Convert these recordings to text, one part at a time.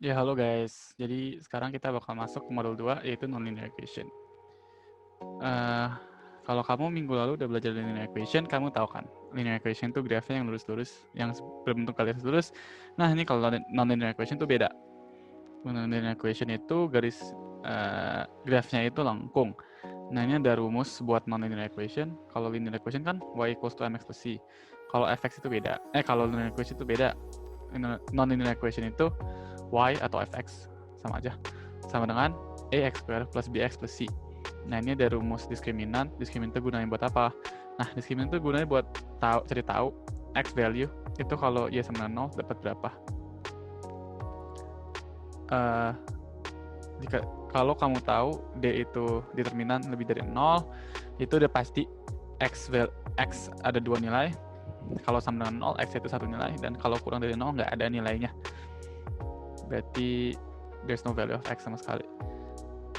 Ya, halo guys. Jadi sekarang kita bakal masuk ke modul 2 yaitu nonlinear equation. Eh, Kalau kamu minggu lalu udah belajar linear equation, kamu tahu kan? Linear equation itu grafnya yang lurus-lurus, yang berbentuk garis lurus. Nah, ini kalau nonlinear equation itu beda. Nonlinear equation itu grafnya itu lengkung. Nah, ini ada rumus buat nonlinear equation. Kalau linear equation kan y equals to mx plus c. Kalau fx itu beda. Kalau linear equation itu beda. Non-linear equation itu y atau fx sama aja, sama dengan ax square plus bx plus c. Nah, ini ada rumus diskriminan. Diskriminan itu gunanya buat apa? Nah, diskriminan itu gunanya buat cari tahu x value itu kalau y sama dengan 0 dapat berapa. Uh, kalau kamu tahu d itu determinan lebih dari 0, itu udah pasti x ada dua nilai. Kalau sama dengan 0, x itu satu nilai, dan kalau kurang dari 0 nggak ada nilainya. Berarti there's no value of x sama sekali.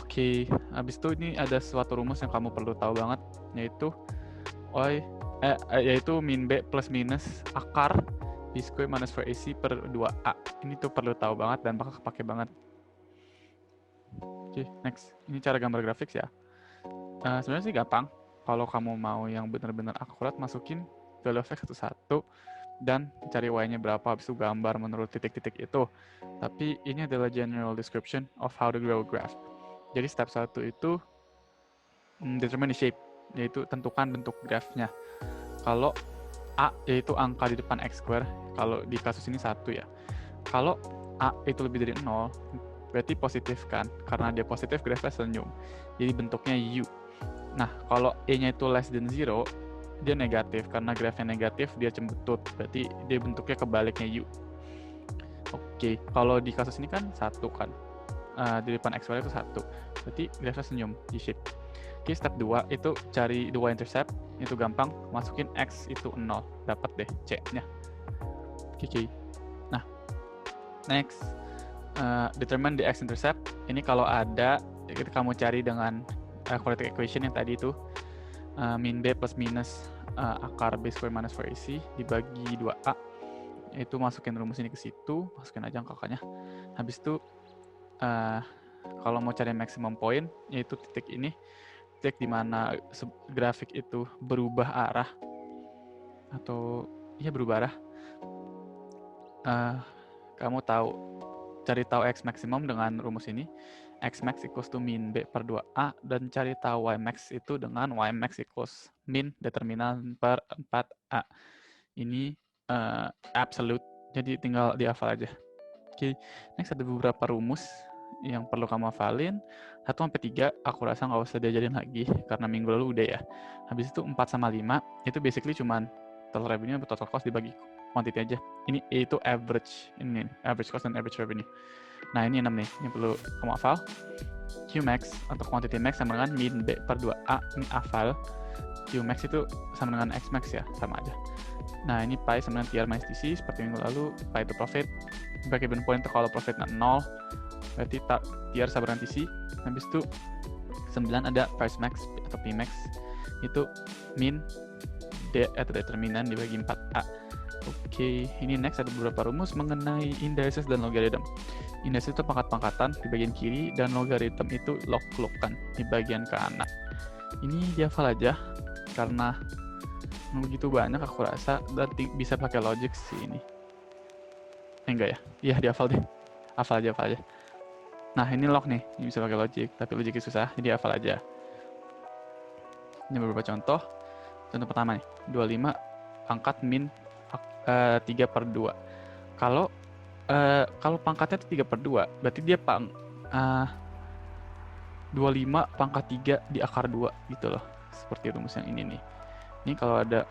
Oke, habis itu ini ada suatu rumus yang kamu perlu tahu banget, yaitu yaitu min b plus minus akar b square minus 4ac per 2a. Ini tuh perlu tahu banget dan bakal kepake banget. Oke, next. Ini cara gambar grafik ya. Sebenarnya sih gampang. Kalau kamu mau yang benar-benar akurat, masukin value of x satu-satu dan cari y-nya berapa, habis itu gambar menurut titik-titik itu. Tapi ini adalah general description of how to grow a graph. Jadi step 1 itu determine the shape, yaitu tentukan bentuk grafnya. Kalau A yaitu angka di depan x square, kalau di kasus ini 1 ya. Kalau A itu lebih dari 0, berarti positif kan, karena dia positif grafnya senyum. Jadi bentuknya U. Nah, kalau E-nya itu less than 0, dia negatif, karena grafnya negatif dia cembetut, berarti dia bentuknya kebaliknya U. Oke, kalau di kasus ini kan 1 kan, di depan x square itu 1, berarti grafnya senyum, U-shape. Oke, step 2 itu cari the y-intercept, itu gampang, masukin x itu 0, dapat deh C-nya. Oke. Nah, next, determine the x-intercept. Ini kalau ada, kamu cari dengan quadratic equation yang tadi itu, min b plus minus akar b square minus 4ac dibagi 2a. Itu masukin rumus ini ke situ, masukin aja angka-angkanya. Habis itu, kalau mau cari maximum point, yaitu titik ini, titik di mana grafik itu berubah arah atau berubah arah. Kamu cari tahu x maximum dengan rumus ini. X max equals to min b per 2a, dan cari tahu y max itu dengan y max equals min determinan per 4a. Ini absolute, jadi tinggal dihafal aja. Oke, next ada beberapa rumus yang perlu kamu hafalin. 1-3 aku rasa nggak usah diajarin lagi karena minggu lalu udah ya. Habis itu 4 sama 5 itu basically cuman total revenue atau total cost dibagi quantity aja. Ini itu average, ini average cost dan average revenue. Nah, ini 6 nih, ini perlu kamu hafal. Qmax atau quantity max sama dengan min B per 2A, ini hafal. Qmax itu sama dengan Xmax ya, sama aja. Nah, ini pi sama dengan TR minus TC, seperti minggu lalu. Pi itu profit, break even point itu kalau profitnya 0, berarti TR sama dengan TC. Habis itu 9 ada price max atau Pmax, itu min D atau determinan dibagi 4A. Oke, ini next ada beberapa rumus mengenai indices dan logarithm. Indices itu pangkat-pangkatan di bagian kiri, dan logarithm itu log-logan di bagian kanan. Ini dihafal aja, karena begitu banyak aku rasa, dan bisa pakai logic sih ini. Enggak ya? Iya, dihafal deh. Hafal aja. Nah, ini log nih, ini bisa pakai logic, tapi logicnya susah, jadi hafal aja. Ini beberapa contoh. Contoh pertama nih, 25 pangkat min 3 per 2. Kalau pangkatnya itu 3 per 2, berarti dia 25 pangkat 3 di akar 2 gitu loh. Seperti rumus yang ini nih. Ini kalau ada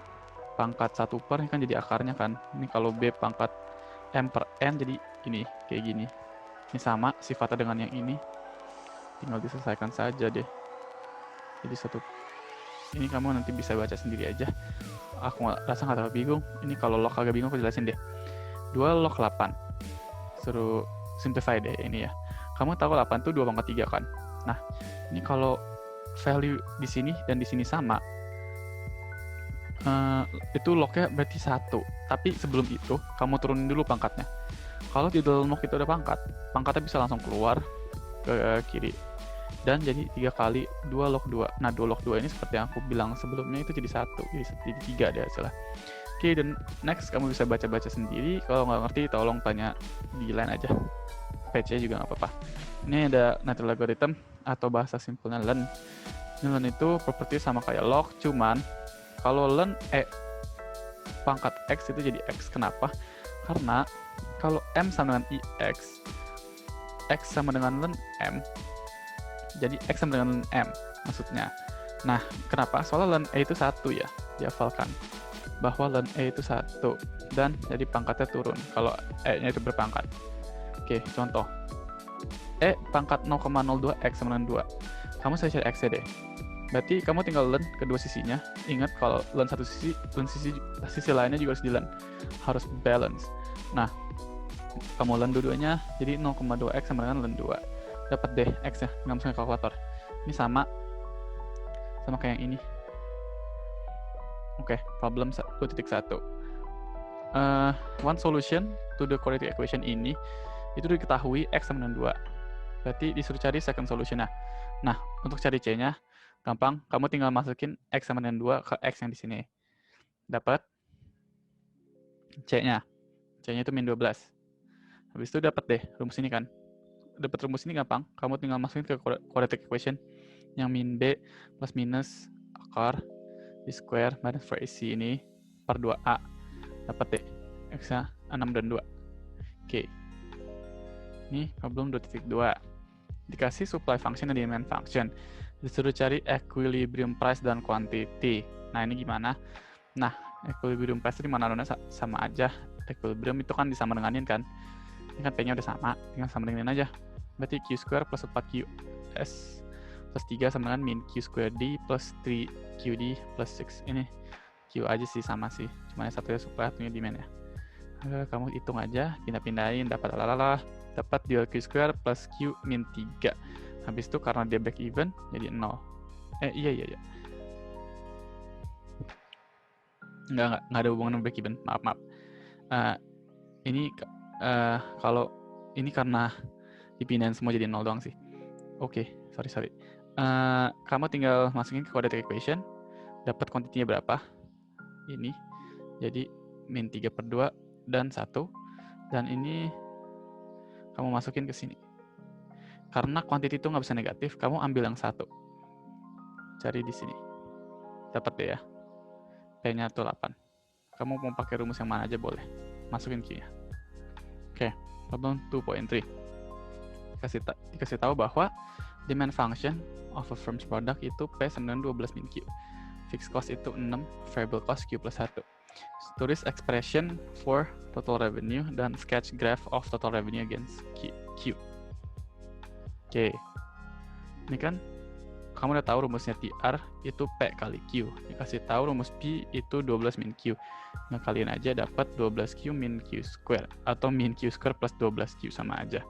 pangkat 1 per, ini kan jadi akarnya kan. Ini kalau B pangkat M per N, jadi ini, kayak gini. Ini sama sifatnya dengan yang ini. Tinggal diselesaikan saja deh. Jadi ini kamu nanti bisa baca sendiri aja. Aku rasa nggak terlalu bingung. Ini kalau log agak bingung, aku jelasin deh. 2 log 8. Suruh simplify deh ini ya. Kamu tahu 8 itu 2 pangkat 3 kan? Nah, ini kalau value di sini dan di sini sama, itu lognya berarti 1. Tapi sebelum itu, kamu turunin dulu pangkatnya. Kalau di dalam log itu ada pangkatnya bisa langsung keluar ke kiri. Dan jadi 3 kali 2 log 2. Nah, 2 log 2 ini seperti yang aku bilang sebelumnya itu jadi 1, jadi 3 deh hasilnya. Oke, dan next kamu bisa baca-baca sendiri. Kalau nggak ngerti, tolong tanya di line aja. PC juga nggak apa-apa. Ini ada natural logarithm atau bahasa simpelnya len. Len itu properti sama kayak log, cuman kalau len pangkat x itu jadi x. Kenapa? Karena kalau m sama dengan ix, x sama dengan len m, jadi x sama dengan len m maksudnya. Nah, kenapa? Soalnya len e itu 1 ya, dihafalkan bahwa len e itu 1 dan jadi pangkatnya turun kalau e-nya itu berpangkat. Oke, contoh. Pangkat 0,02 x sama dengan 2. Kamu saya cari x-nya deh. Berarti kamu tinggal len kedua sisinya. Ingat kalau len satu sisi, sisi lainnya juga harus di len. Harus balance. Nah, kamu len dua-duanya, jadi 0,2 x sama dengan len 2. Dapat deh x-nya, nggak masukin kalkulator. Ini sama kayak yang ini. Oke, problem 2.1. One solution to the quadratic equation ini itu diketahui x sama dengan 2. Berarti disuruh cari second solution-nya. Nah, untuk cari c-nya gampang, kamu tinggal masukin x sama dengan 2 ke x yang di sini. Dapat c-nya. C-nya itu min 12. Habis itu dapat deh rumus ini kan. Dapat rumus ini gampang, kamu tinggal masukin ke quadratic equation yang min b plus minus akar b square minus 4ac ini per 2a. Dapat deh x-nya 6 dan 2. Oke. Ini problem 2.2. Dikasih supply function dan demand function. Disuruh cari equilibrium price dan quantity. Nah, ini gimana? Nah, equilibrium price itu dimana sama aja. Equilibrium itu kan disama denganin kan. Ini kan P-nya udah sama, tinggal sama denganin aja. Berarti Q square plus 4QS plus 3 sama dengan min Q square D plus 3QD plus 6. Ini Q aja sih, sama sih. Cuma yang satunya supply, satunya demand ya. Kamu hitung aja, pindah-pindahin, dapat dapat dual Q square plus Q min 3. Habis itu karena dia break even, jadi 0. Iya. Nggak ada hubungan dengan break even, maaf. Ini kalau ini karena dipindahin semua jadi 0 doang sih. Oke, sorry. Kamu tinggal masukin ke quadratic equation, dapat kuantitinya berapa? Ini, jadi min 3 per 2 dan 1. Dan ini kamu masukin ke sini. Karena quantity itu nggak bisa negatif, kamu ambil yang 1. Cari di sini. Dapat deh ya. P-nya tuh 8. Kamu mau pakai rumus yang mana aja boleh. Masukin Q-nya. Oke, problem 2.3. Dikasih tahu bahwa demand function of a firm's product itu P sama dengan 12 min Q. Fixed cost itu 6, variable cost Q plus 1. Tulis expression for total revenue dan sketch graph of total revenue against Q. Oke. Ini kan kamu udah tahu rumusnya TR itu P kali Q. Dikasih tahu rumus P itu 12 min Q. Nah, kalian aja dapat 12Q min Q square atau min Q square plus 12Q sama aja.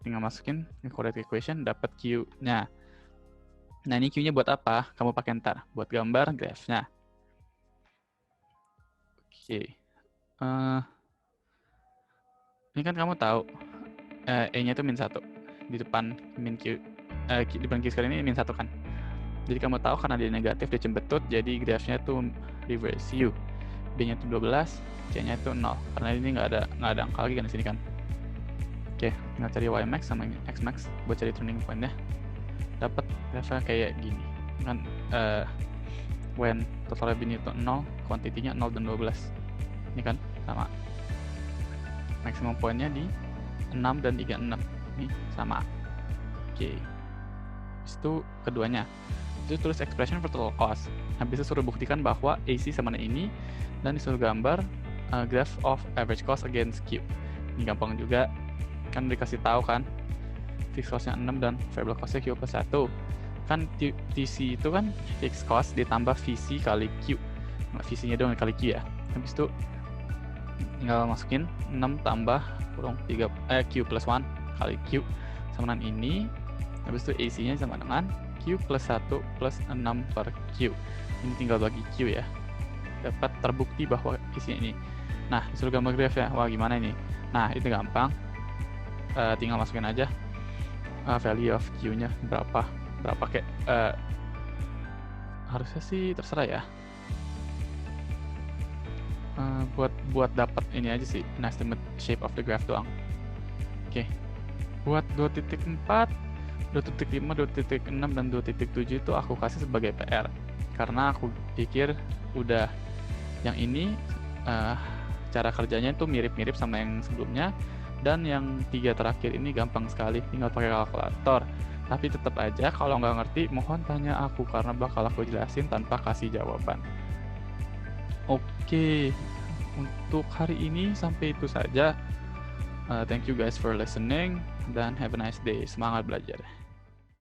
Tinggal masukin ke quadratic equation, dapat Q-nya. Nah, ini Q-nya buat apa? Kamu pakai ntar. Buat gambar graph-nya. Oke. Ini kan kamu tahu E-nya itu min 1. Di depan min Q. Di depan Q square ini min 1 kan. Jadi kamu tahu karena dia negatif, dia cembetut, jadi graph-nya itu reverse U. B-nya itu 12, C-nya itu 0. Karena ini nggak ada angka lagi kan di sini kan. Oke, tinggal cari Y max sama X max buat cari turning point-nya. Dapat grafnya kayak gini. Kan when total revenue itu 0, quantity-nya 0 dan 12. Ini kan sama. Maximum point-nya di 6 dan 36. Ini sama. Oke. Habis itu keduanya. Itu tulis expression for total cost. Habis itu suruh buktikan bahwa AC sama ini dan disuruh gambar graph of average cost against Q. Ini gampang juga. Kan dikasih tahu kan fixed cost-nya 6 dan variable cost-nya Q plus 1. Kan TC itu kan fixed cost ditambah VC kali Q. Nggak VC-nya doang kali Q ya. Habis itu tinggal masukin 6 tambah kurang 3 Q plus 1 kali Q sama dengan ini. Habis itu AC-nya sama dengan Q plus 1 plus 6 per Q. Ini tinggal bagi Q ya. Dapat terbukti bahwa isinya ini. Nah, disuruh gambar graph ya. Wah, gimana ini? Nah, itu gampang. Tinggal masukin aja value of Q-nya berapa kayak harusnya sih terserah ya. Buat dapat ini aja sih, an estimate shape of the graph doang. Oke. Buat 2.4, 2.5, 2.6, dan 2.7 itu aku kasih sebagai PR. Karena aku pikir udah yang ini cara kerjanya itu mirip-mirip sama yang sebelumnya, dan yang 3 terakhir ini gampang sekali, tinggal pakai kalkulator. Tapi tetap aja kalau nggak ngerti mohon tanya aku karena bakal aku jelasin tanpa kasih jawaban. Oke, untuk hari ini sampai itu saja. Thank you guys for listening dan have a nice day. Semangat belajar.